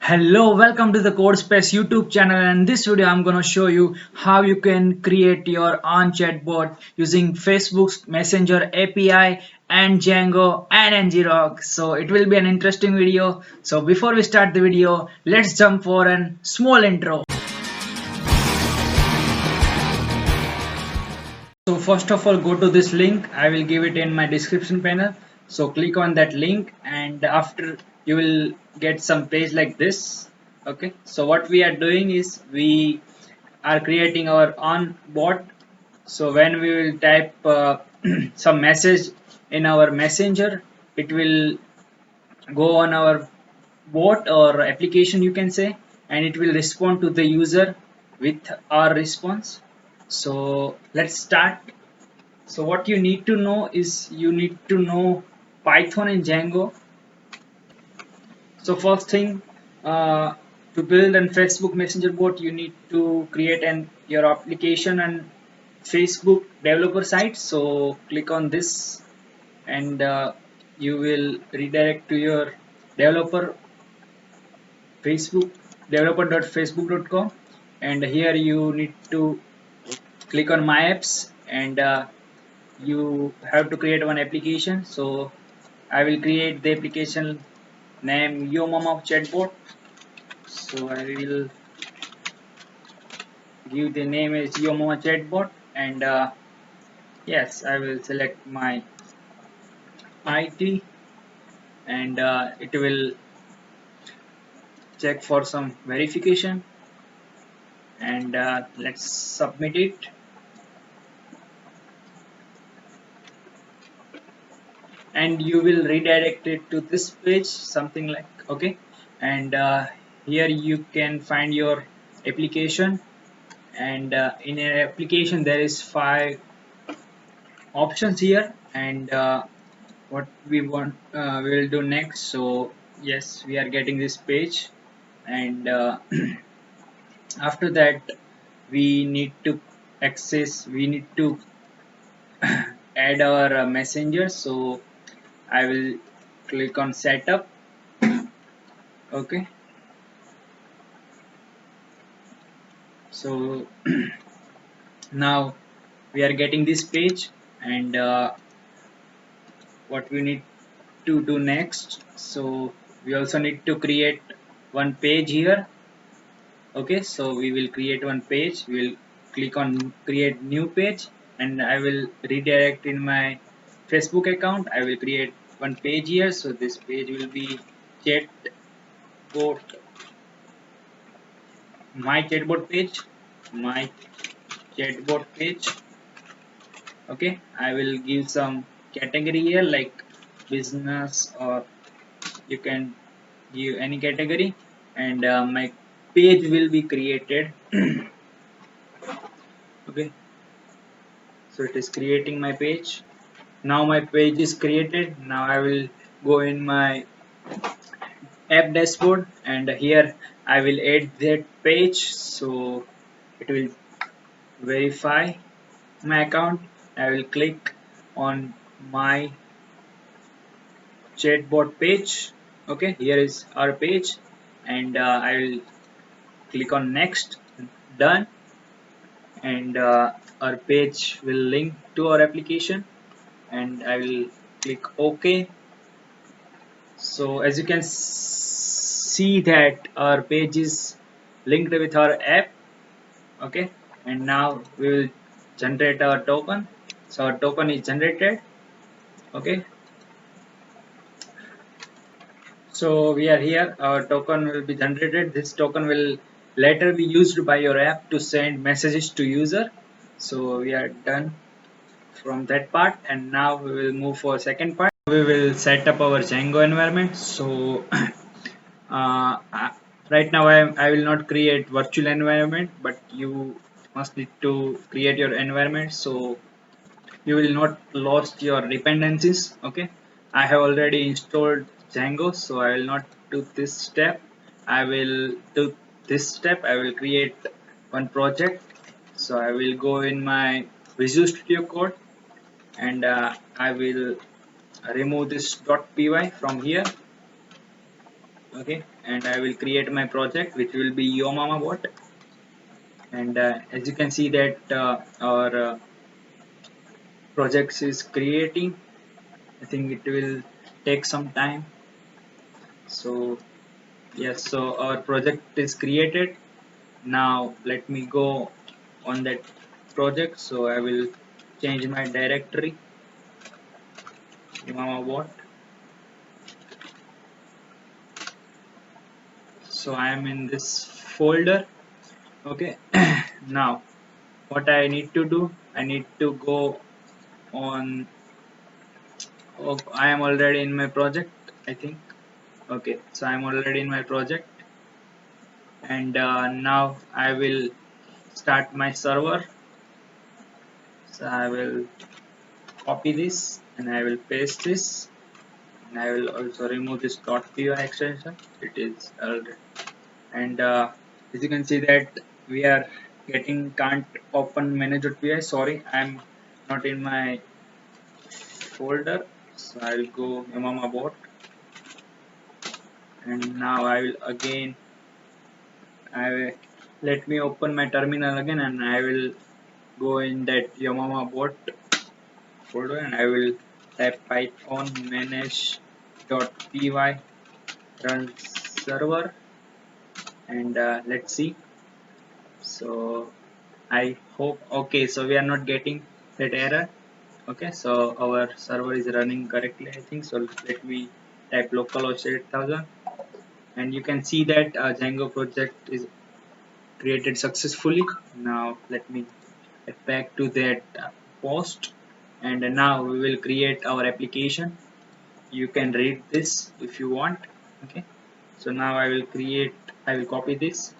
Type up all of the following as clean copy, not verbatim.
Hello, welcome to the CodeSpace YouTube channel, and in this video I'm going to show you how you can create your own chatbot using Facebook's Messenger API and Django and ngrok. So it will be an interesting video. So before we start the video, let's jump for a small intro. So first of all, go to this link. I will give it in my description panel. So click on that link, and after you will get some page like this. Okay. So what we are doing is we are creating our own bot. So when we will type some message in our messenger, it will go on our bot or application, you can say, and it will respond to the user with our response. So let's start. So what you need to know is you need to know Python and Django. So first thing, to build a Facebook Messenger bot, you need to create your application and Facebook developer site. So click on this, and you will redirect to your developer Facebook developer.facebook.com, and here you need to click on my apps, and you have to create one application. So I will create the application name Yo Mama Chatbot. So I will give the name as Yo Mama Chatbot, and yes, I will select my IT, and it will check for some verification, and let's submit it. And you will redirect it to this page, something like, okay. And here you can find your application, and in an application there is 5 options here, and what we want, we will do next. So yes, we are getting this page, and after that we need to we need to add our messenger. So I will click on setup. Okay. So now we are getting this page, and what we need to do next. So we also need to create one page here. Okay, so we will create one page. We will click on create new page, and I will redirect in my Facebook account. I will create one page here. So this page will be chatbot, my chatbot page, my chatbot page. Okay, I will give some category here like business, or you can give any category, and my page will be created. Okay, so it is creating my page. Now my page is created. Now I will go in my app dashboard, and here I will add that page. So it will verify my account. I will click on my chatbot page. Okay, here is our page, and I will click on next, done, and our page will link to our application, and I will click OK. So as you can see that our page is linked with our app. Okay, and now we will generate our token. So our token is generated. Okay, so we are here. Our token will be generated. This token will later be used by your app to send messages to user. So we are done from that part, and now we will move for second part. We will set up our Django environment. So uh, right now I will not create virtual environment, but you must need to create your environment, so you will not lost your dependencies. Okay, I have already installed Django, so I will not do this step. I will do this step. I will create one project. So I will go in my Visual Studio Code, and I will remove this .py from here. Okay, and I will create my project which will be Yo Mama Bot. And as you can see that our projects is creating. I think it will take some time. So yes, so our project is created. Now let me go on that project. So I will change my directory, Mama Bot. So I am in this folder. Okay, now what I need to do, I need to go on. Oh, I am already in my project, I think. Okay, so I'm already in my project, and now I will start my server. So I will copy this and I will paste this, and I will also remove this .py extension. It is already, and as you can see that we are getting can't open manage.py. Sorry, I'm not in my folder. So I will go Mama Bot, and now I will again I will, let me open my terminal again, and I will go in that Yamama bot folder, and I will type python manage.py run server, and let's see. So I hope, okay, so we are not getting that error. Okay, so our server is running correctly, I think. So let me type localhost 8000, and you can see that Django project is created successfully. Now let me get back to that post, and now we will create our application. You can read this if you want. Okay, so now I will copy this,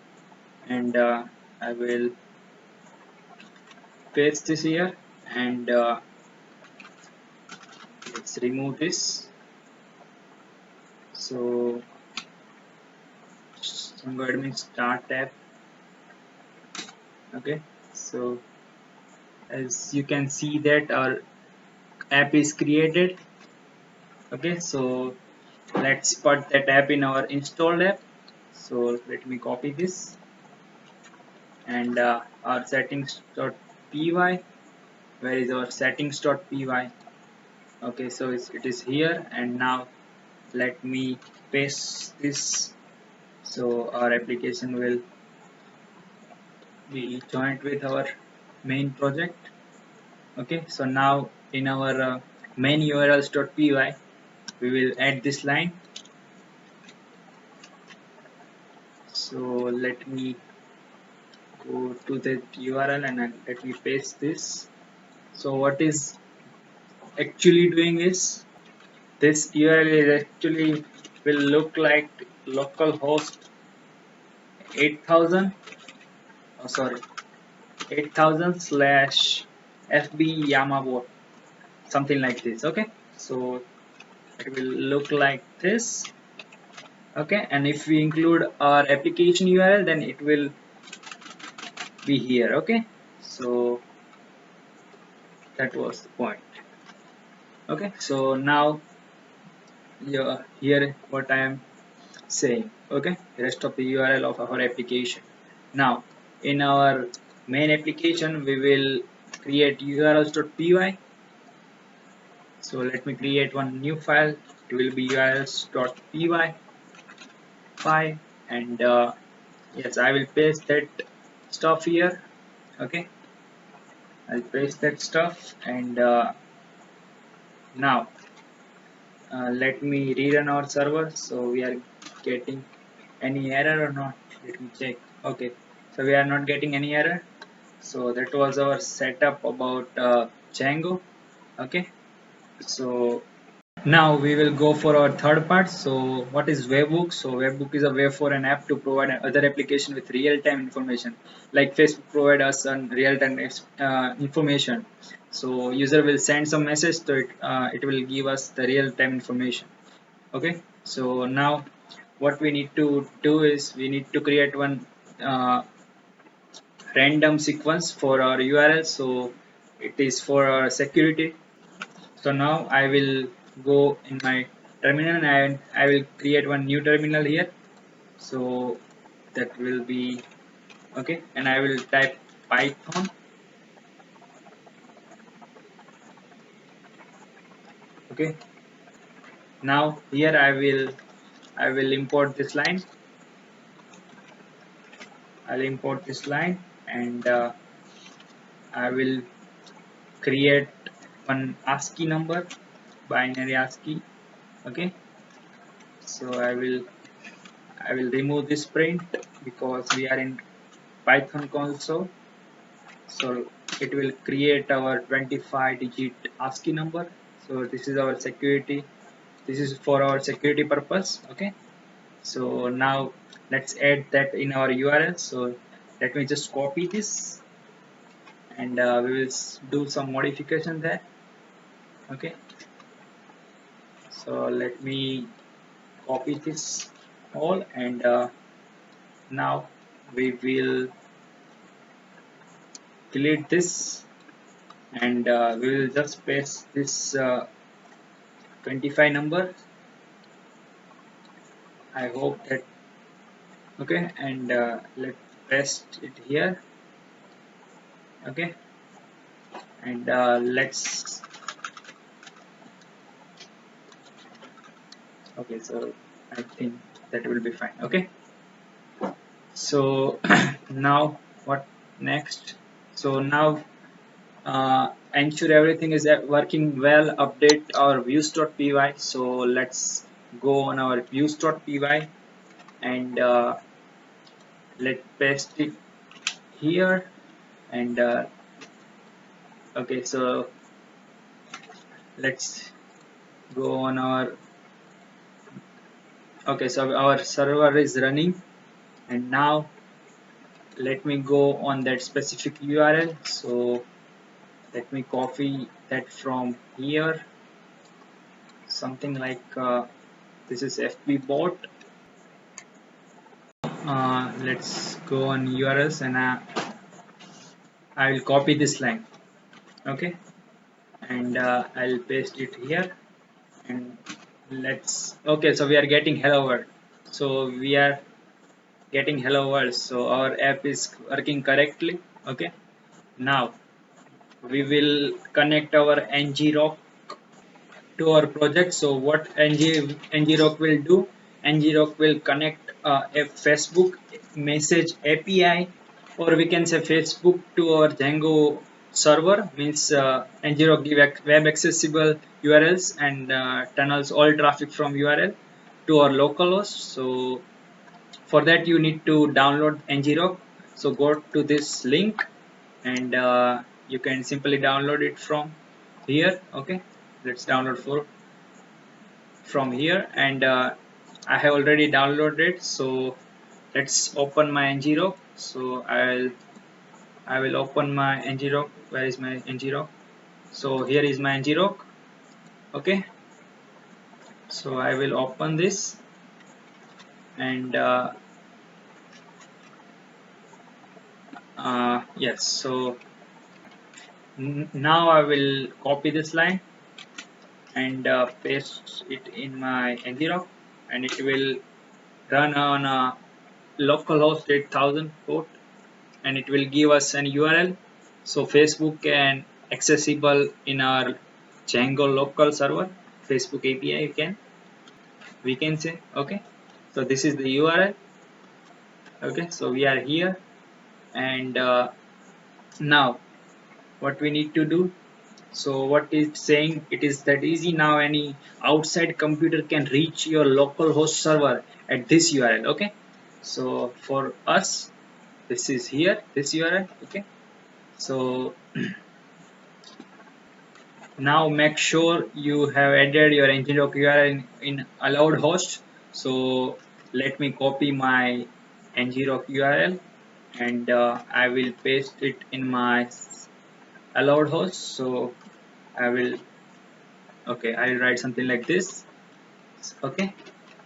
and I will paste this here, and let's remove this. So Django admin start tab. Okay, so as you can see that our app is created. Okay, so let's put that app in our installed app. So let me copy this, and our settings.py, where is our settings.py? Okay, so it is here, and now let me paste this, so our application will be joined with our main project. Okay, so now in our main urls.py we will add this line. So let me go to the URL, and let me paste this. So what is actually doing is, this URL is actually will look like localhost 8000, oh sorry, 8000 slash FB Yamabot, something like this. Okay, so it will look like this. Okay, and if we include our application URL, then it will be here. Okay, so that was the point. Okay, so now, yeah, here what I am saying. Okay, rest of the URL of our application. Now in our main application we will create urls.py. So let me create one new file. It will be urls.py file, and yes, I will paste that stuff here. Okay, I'll paste that stuff, and now let me rerun our server. So we are getting any error or not? Let me check. Okay, so we are not getting any error. So that was our setup about Django. Okay, so now we will go for our third part. So what is webhook? So webhook is a way for an app to provide other application with real-time information, like Facebook provide us an real-time information. So user will send some message to it, it will give us the real-time information. Okay, so now what we need to do is we need to create one random sequence for our URL. So it is for our security. So now I will go in my terminal, and I will create one new terminal here. So that will be okay, and I will type Python. Okay, now here I will import this line. I'll import this line, and I will create one ASCII number, binary ASCII. Okay, so I will remove this print because we are in Python console. So it will create our 25 digit ASCII number. So this is our security. This is for our security purpose. Okay, so now let's add that in our URL. So let me just copy this, and we will do some modification there. Okay, so let me copy this all, and now we will delete this, and we will just paste this 25 number. I hope that okay, and let's paste it here. Okay, and let's okay, so I think that will be fine. Okay, so now what next? So now ensure everything is working well, update our views.py. So let's go on our views.py, and let's paste it here, and okay, so let's go on our okay, so our server is running, and now let me go on that specific URL. So let me copy that from here, something like this is fbbot. Let's go on URLs, and I will copy this line. Okay, and I'll paste it here, and let's okay, so we are getting hello world. So we are getting hello world, so our app is working correctly. Okay, now we will connect our ngrok to our project. So what ngrok will do, ngrok will connect a Facebook message API, or we can say Facebook to our Django server. Means ngrok give web accessible URLs, and tunnels all traffic from URL to our localhost. So for that you need to download ngrok. So go to this link, and you can simply download it from here. Okay, let's download from here, and I have already downloaded. So let's open my ngrok. So I will open my ngrok. Where is my ngrok? So here is my ngrok. Okay, so I will open this, and yes, so now I will copy this line, and paste it in my ngrok, and it will run on a localhost 8000 port, and it will give us an URL. So Facebook can accessible in our Django local server, Facebook API we can say. Okay, so this is the URL. Okay, so we are here, and now what we need to do. So what it's saying, it is that easy now any outside computer can reach your local host server at this URL. Okay, so for us this is here, this URL. Okay, so now make sure you have added your ngrok URL in allowed host. So let me copy my ngrok URL, and I will paste it in my allowed host. So I will okay, I'll write something like this. Okay,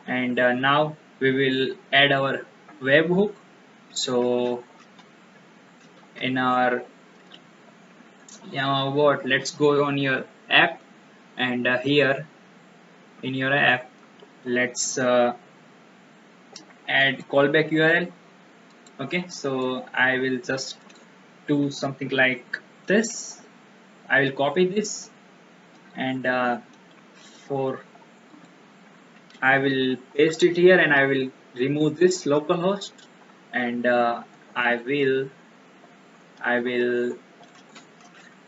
and now we will add our webhook. So in our what, let's go on your app, and here in your app let's add callback URL. Okay, so I will just do something like this. I will copy this, and for I will paste it here, and I will remove this localhost, and I will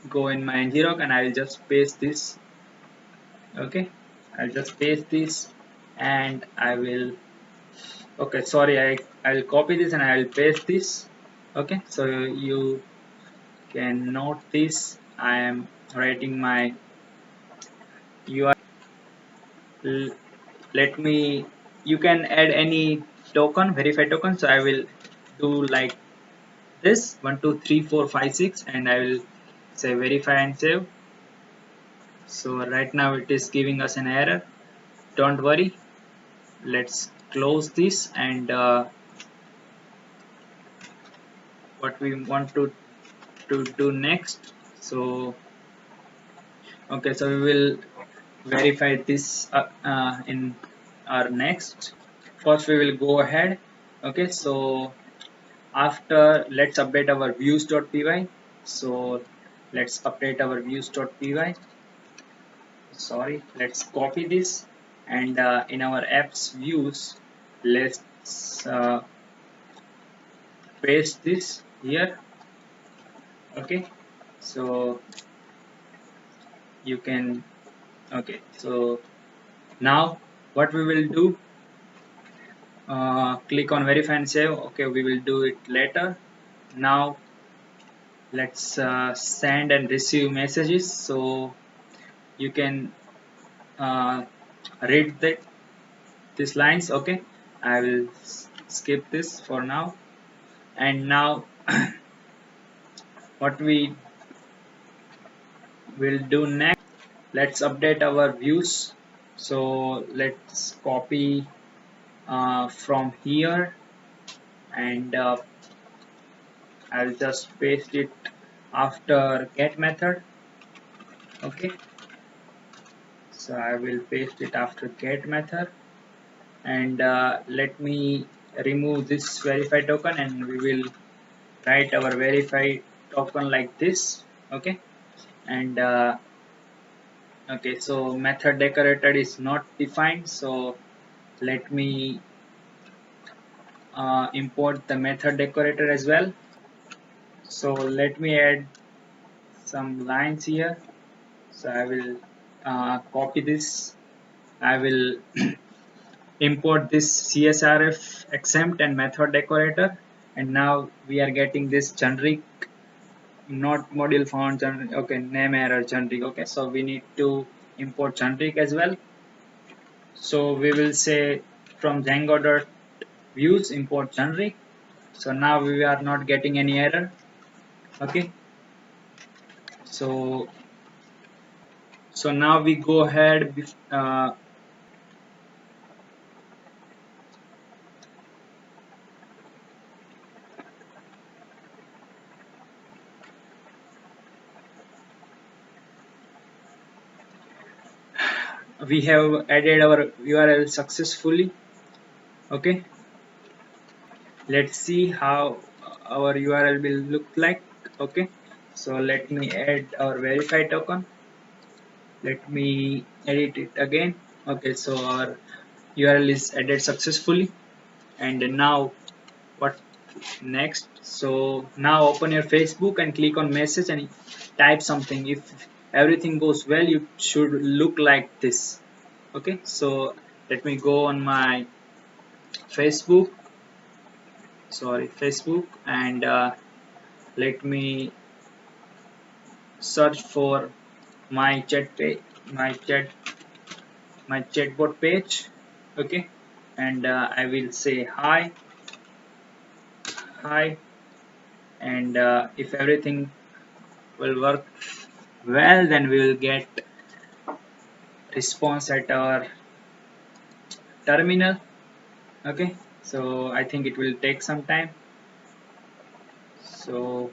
go in my ngrok, and I will just paste this. Okay, I'll just paste this, and I will, okay, sorry, I will copy this and I will paste this. Okay, so you can note this. I am writing my URL. Let me, you can add any token, verify token. So I will do like this 1 2 3 4 5 6, and I will say verify and save. So right now it is giving us an error. Don't worry, let's close this, and what we want to do next. So okay, so we will verify this in our next. First we will go ahead. Okay, so after, let's update our views.py. So let's update our views.py. Sorry, let's copy this, and in our apps views, let's paste this here. Okay, so you can, okay, so now what we will do, click on verify and save. Okay, we will do it later. Now let's send and receive messages. So you can uh, read these lines. Okay, I will skip this for now. And now what we will do next, let's update our views. So let's copy from here, and I'll just paste it after get method. Okay, so I will paste it after get method, and let me remove this verify token, and we will write our verify token like this. Okay, and okay, so method decorator is not defined, so let me import the method decorator as well. So let me add some lines here. So I will copy this. I will import this CSRF exempt and method decorator, and now we are getting this generic, not module found generic. Okay, name error generic. Okay, so we need to import generic as well. So we will say from Django.views import generic. So now we are not getting any error. Okay, so now we go ahead. We have added our URL successfully. Okay, let's see how our URL will look like. Okay, so let me add our verify token. Let me edit it again. Okay, so our URL is added successfully, and now what next? So now open your Facebook and click on message and type something. If everything goes well, you should look like this. Okay, so let me go on my Facebook, and let me search for my chat page, my chatbot page. Okay, and I will say hi, and if everything will work well, then we will get response at our terminal. Okay, so I think it will take some time. So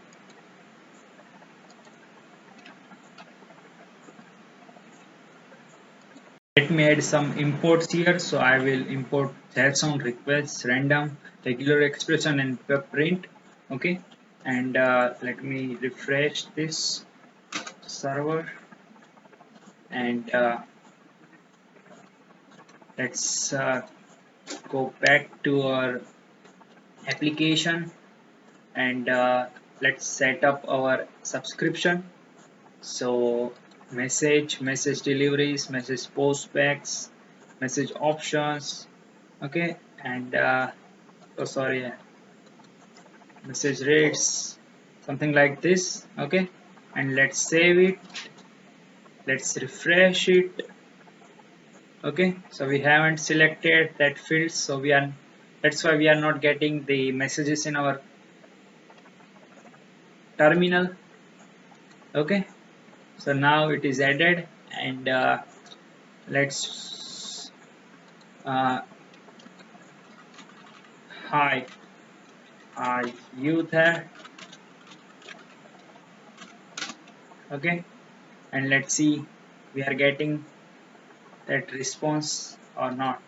let me add some imports here. So I will import JSON requests, random, regular expression, and print. Okay, and let me refresh this server, and let's go back to our application, and let's set up our subscription. So message deliveries, message postbacks, message options. Okay, and oh sorry, message rates, something like this. Okay, and let's save it, let's refresh it. Okay, so we haven't selected that field, so we are, that's why we are not getting the messages in our terminal. Okay, so now it is added, and let's uh, hi, are you there? Okay, and let's see we are getting that response or not.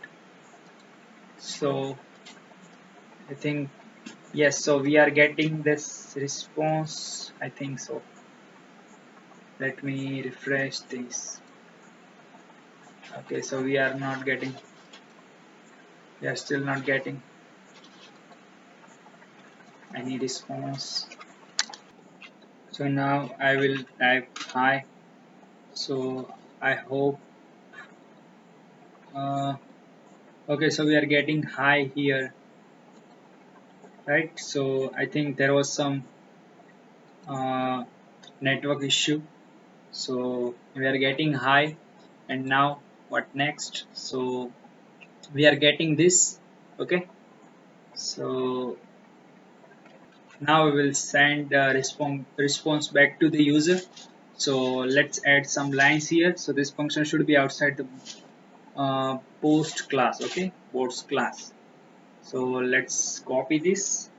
So I think yes, so we are getting this response, I think so. Let me refresh this. Okay, so we are not getting, we are still not getting any response. So now I will type hi. So I hope okay, so we are getting hi here, right? So I think there was some uh, network issue, so we are getting hi. And now what next? So we are getting this. Okay, so now we will send a response back to the user. So let's add some lines here. So this function should be outside the post class. Okay, post class. So let's copy this,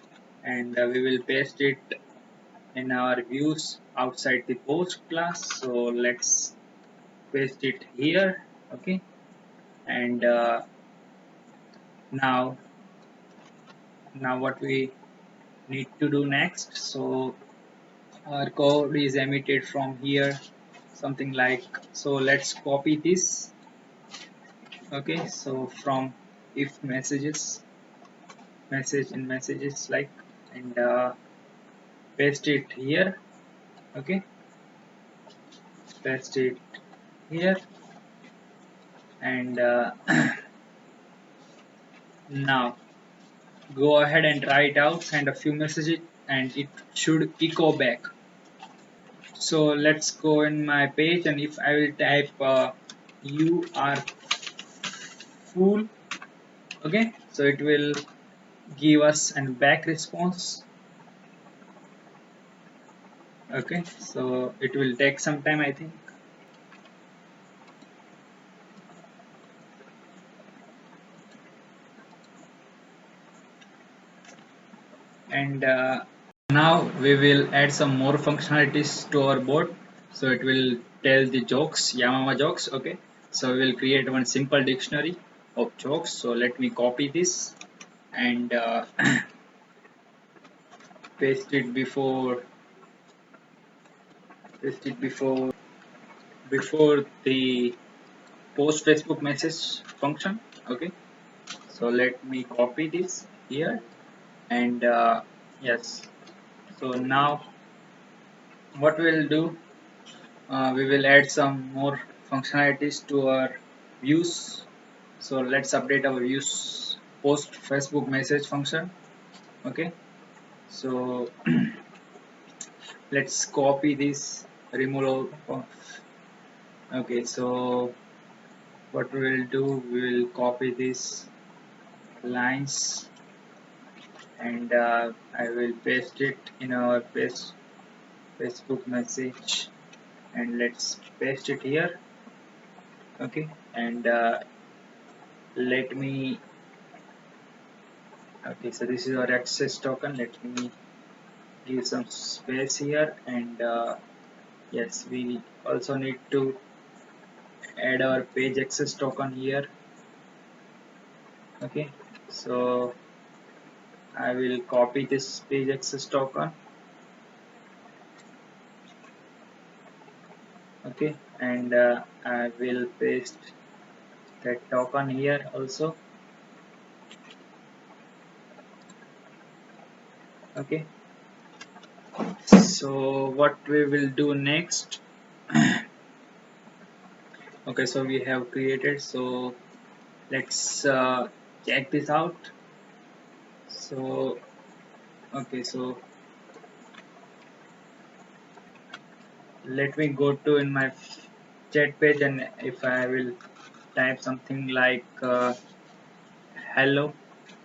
and we will paste it in our views outside the post class. So let's paste it here. Okay, and now what we need to do next? So our code is emitted from here, something like so. Let's copy this. Okay, so from if messages, message in messages, like, and paste it here. Okay, paste it here, and now go ahead and try it out, send a few messages, and it should echo back. So let's go in my page, and if I will type you are fool. Okay, so it will give us an back response. Okay, so it will take some time, I think. And now we will add some more functionalities to our board. So it will tell the jokes, Yamama jokes. Okay, so we will create one simple dictionary of jokes. So let me copy this, and paste it before paste it before the post Facebook message function. Okay, so let me copy this here, and yes, so now what we'll do, we will add some more functionalities to our views. So let's update our views post Facebook message function. Okay, so let's copy this, remove all. Okay, so what we will do, we will copy these lines, and I will paste it in our Facebook message, and let's paste it here. Okay, and let me, okay, so this is our access token. Let me give some space here, and yes, we also need to add our page access token here. Okay, so I will copy this page access token. Okay, and I will paste that token here also. Okay, so what we will do next? Okay, so we have created, so let's check this out. So okay, so let me go to in my chat page, and if I will type something like hello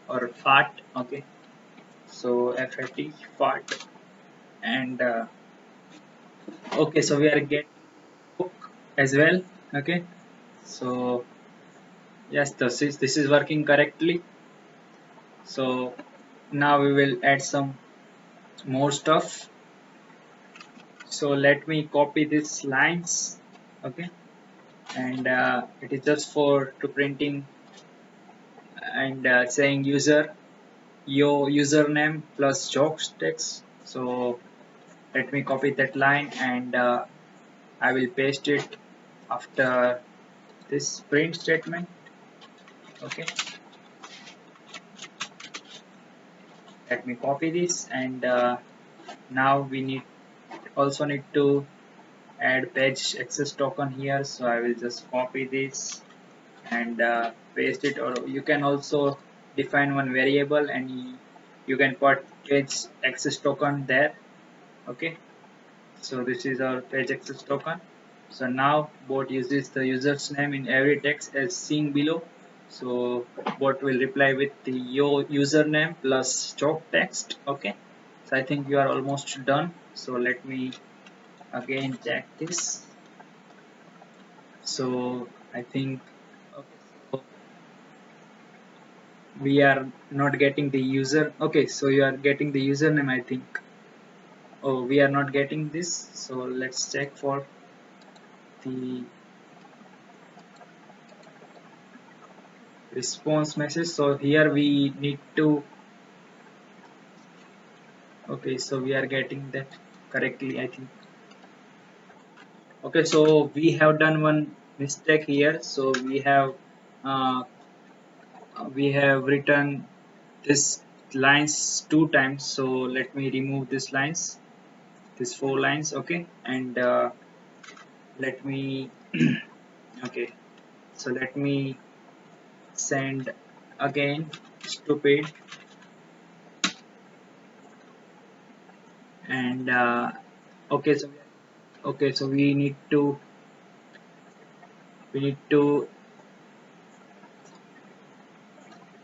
or fart. Okay, so fat fart, and okay, so we are getting book as well. Okay, so yes, this is working correctly. So now we will add some more stuff. So let me copy these lines. Okay, and it is just for to printing and saying user your username plus jokes text. So let me copy that line, and I will paste it after this print statement. Okay, let me copy this, and now we need to add page access token here. So I will just copy this and paste it, or you can also define one variable and you can put page access token there. Okay, so this is our page access token. So now bot uses the user's name in every text as seen below. So bot will reply with the your username plus chalk text. Okay, so I think you are almost done. So let me again check this. So I think okay, so we are not getting the user. Okay, so you are getting the username, I think. Oh, we are not getting this. So let's check for the response message. So here we need to, okay, so we are getting that correctly, I think. Okay, so we have done one mistake here. So uh, we have written this lines two times. So let me remove these lines, these four lines. Okay, and let me okay, so let me send again stupid, and okay, so okay, so we need to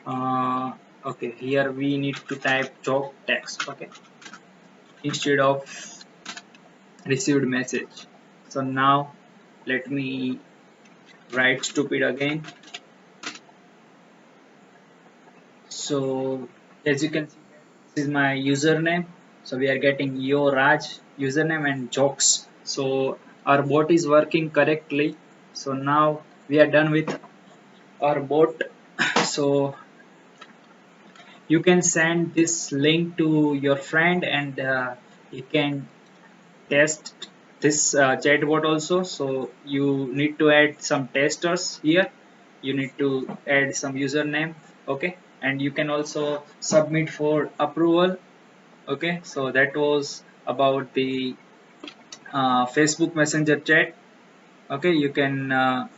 uh, okay, here we need to type chalk text. Okay, instead of received message. So now let me write stupid again. So as you can see, this is my username. So we are getting yo Raj username and jokes. So our bot is working correctly. So now we are done with our bot. So you can send this link to your friend, and you can test this chatbot also. So you need to add some testers here, you need to add some username. Okay, and you can also submit for approval. Okay, so that was about the Facebook Messenger chat. Okay, you can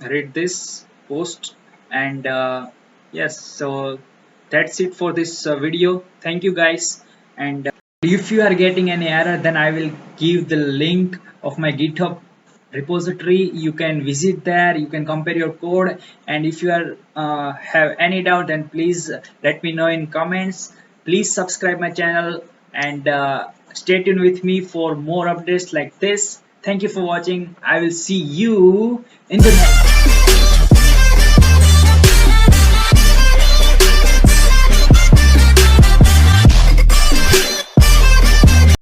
read this post, and yes, so that's it for this video. Thank you guys, and if you are getting any error, then I will give the link of my GitHub repository. You can visit there, you can compare your code, and if you are have any doubt, then please let me know in comments. Please subscribe my channel, and stay tuned with me for more updates like this. Thank you for watching. I will see you in the next